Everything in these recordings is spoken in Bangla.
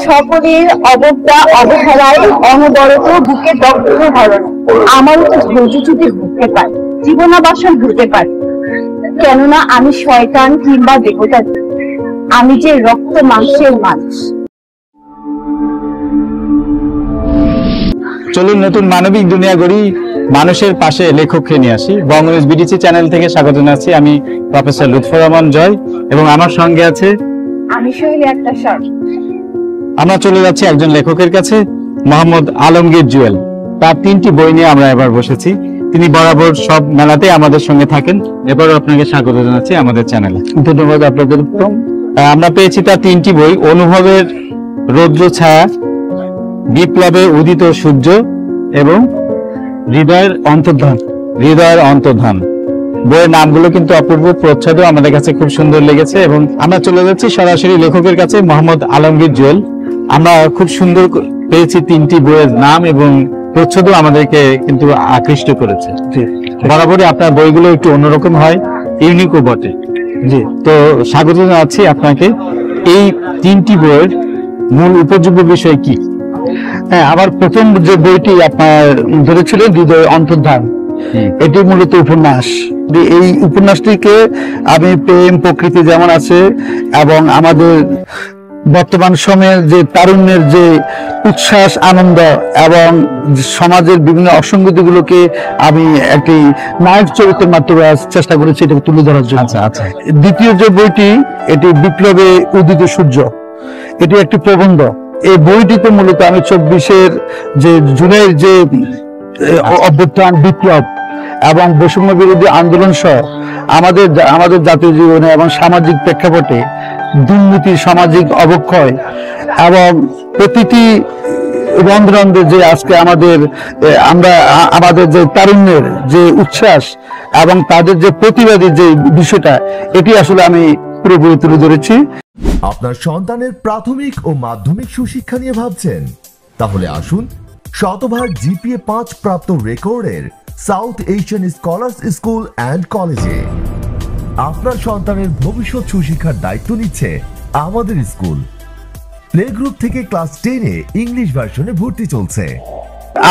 সকলের অবজ্ঞা অবহেলায় অনবরত বুকে দগ্ধ হরণ আমারও তো ধৈর্যচ্যুতি ঘটতে পারে, জীবনাবাসন ঘটতে পারে। কেননা আমি শয়তান কিংবা দেবতা, আমি যে রক্ত মাংসের মানুষ। চলুন নতুন মানবিক দুনিয়া গড়ি, মানুষের পাশে লেখককে নিয়ে আসি। বঙ্গনিউজ বিডিসি চ্যানেল থেকে স্বাগত জানাচ্ছি। আমি প্রফেসর লুৎফর রহমান জয় এবং আমার সঙ্গে আছে আমি শৈলী আক্তার শর্মা। আমরা চলে যাচ্ছি একজন লেখকের কাছে, মোহাম্মদ আলমগীর জুয়েল। তার 3টি বই নিয়ে আমরা এবার বসেছি। তিনি বরাবর সব মেলাতে আমাদের সঙ্গে থাকেন। এবারও আপনাকে স্বাগত জানাচ্ছি আমাদের চ্যানেলে। ধন্যবাদ আপনাদের। আমরা পেয়েছি তার 3টি বই, অনুভবের রৌদ্র ছায়া, বিপ্লবে উদিত সূর্য এবং হৃদয়ের অন্তর্ধান। বইয়ের নামগুলো কিন্তু অপূর্ব, প্রচ্ছদও আমাদের কাছে খুব সুন্দর লেগেছে। এবং আমরা চলে যাচ্ছি সরাসরি লেখকের কাছে, মোহাম্মদ আলমগীর জুয়েল। আমরা খুব সুন্দর পেয়েছি 3টি বইয়ের নাম এবং প্রচ্ছদও আমাদেরকে কিন্তু আকৃষ্ট করেছে। বরাবরই আপনার বইগুলো একটু অন্যরকম হয়, ইউনিকও বটে। জি, তো স্বাগত জানাচ্ছি আপনাকে। এই 3টি বইয়ের মূল উপযোগ্য বিষয় কি? হ্যাঁ, আমার প্রথম যে বইটি আপনার ধরেছিলেন হৃদয় অন্তর্ধান, এটি মূলত উপন্যাস। এই উপন্যাসটিকে আমি প্রেম প্রকৃতি যেমন আছে এবং আমাদের বর্তমান সময়ের যে তারুণ্যের যে উচ্ছ্বাস আনন্দ এবং সমাজের বিভিন্ন অসঙ্গতিগুলোকে আমি একটি নায়ক চরিত্রের মাধ্যমে চেষ্টা করেছি এটাকে তুলে ধরার জন্য। আচ্ছা। দ্বিতীয় যে বইটি, এটি বিপ্লবে উদিত সূর্য, এটি একটি প্রবন্ধ। এই বইটিতে মূলত আমি 24-এর যে জুলাইয়ের যে অভ্যুত্থান, বিপ্লব এবং বৈষম্য বিরোধী আন্দোলন সহ আমাদের জাতীয় জীবনে এবং সামাজিক প্রেক্ষাপটে দুর্নীতি, সামাজিক অবক্ষয় এবং প্রতিটি রন্ধ্রে যে আজকে আমাদের যে তারুণ্যের যে উচ্ছ্বাস এবং তাদের যে প্রতিবাদী যে বিষয়টা, এটি আসলে আমি পুরোপুরি তুলে ধরেছি। আপনার সন্তানের প্রাথমিক ও মাধ্যমিক সুশিক্ষা নিয়ে ভাবছেন? তাহলে আসুন শতভাগ জিপিএ 5 প্রাপ্ত রেকর্ডের south Asian scholars school and কলেজে। আপনার সন্তানের ভবিষ্যৎ সুশিক্ষার দায়িত্ব নিচ্ছে আমাদের স্কুল। প্লে গ্রুপ থেকে ক্লাস 10-এ ইংলিশ ভার্সনে ভর্তি চলছে।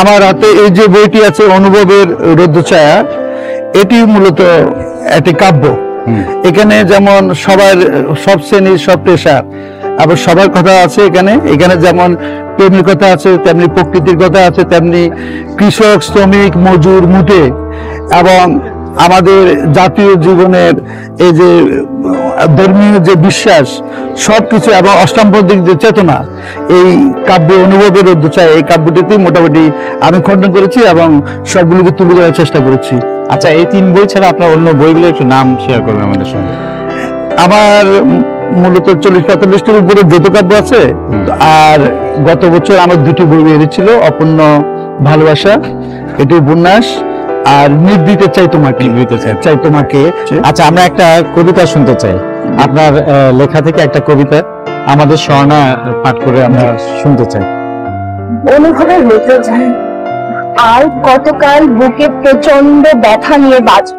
আমার হাতে এই যে বইটি আছে, অনুভবের রৌদ্রছায়া, এটি মূলত একটি কাব্য। এখানে যেমন সব শ্রেণীর, সব পেশার আবার সবার কথা আছে। এখানে যেমন প্রেমের কথা আছে, তেমনি প্রকৃতির কথা আছে, তেমনি কৃষক, শ্রমিক, মজুর, মুটে এবং আমাদের জাতীয় জীবনের এই যে ধর্মীয় যে বিশ্বাস, সবকিছু এবং অষ্টামপন্থিক যে চেতনা, এই কাব্য অনুভবের রৌদ্রছায়া, এই কাব্যটিতে মোটামুটি আমি খণ্ডন করেছি এবং সবগুলোকে তুলে ধরার চেষ্টা করেছি। আচ্ছা, এই 3 বই ছাড়া আপনার অন্য বইগুলো একটু নাম শেয়ার করবেন আমাদের সঙ্গে। আমার মূলত 40-45-টির উপরে যৌথকাব্য আছে। আর গত বছর আমার 2টি বই বেরিয়েছিল, অপূর্ণ ভালোবাসা, এটি উপন্যাস, আর নির্দিতে চাই তোমাকে। আচ্ছা, আমরা একটা কবিতা শুনতে চাই আপনার লেখা থেকে, একটা কবিতা আমাদের স্বর্ণা পাঠ করে আমরা শুনতে চাই। অনুভবের রৌদ্রছায়া, আর কতকাল বুকে প্রচন্ড ব্যথা নিয়ে বাঁচব,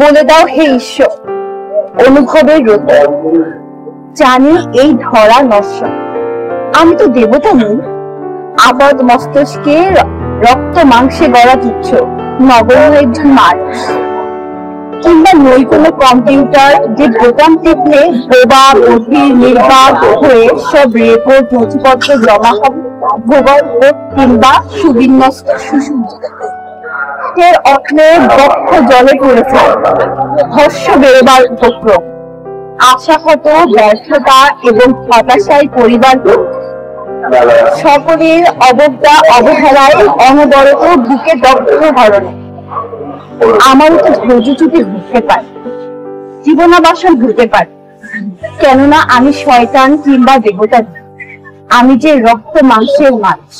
বলে দাও হে ঈশ্বর। অনুভবের রৌদ্র, জানি এই ধরা নশ্বর, আমি তো দেবতা নই, আপাত মস্তিষ্কে রক্ত মাংসে গড়া তুচ্ছ নগণ্য একজন মানুষ। কিংবা নই কোনো কম্পিউটার যে বোতাম টিপলে বোবা বধির নির্বাক হয়ে সব রেকর্ড নথিপত্র জমা হবে ভূগর্ভ কিংবা সুবিন্যস্ত অটলে বক্ষ জলে পড়েছে হর্ষ বেরোবার উপক্রম। আশাহত, ব্যর্থতা এবং হতাশায় পরিবার সকলের অবজ্ঞা অবহেলায় অনবরত বুকে দগ্ধ হরণে আমারও তো ধৈর্যচ্যুতি ঘটতে পারে, জীবনাবাসন ঘটতে পারে। কেননা আমি শয়তান কিংবা দেবতা, আমি যে রক্ত মাংসের মানুষ।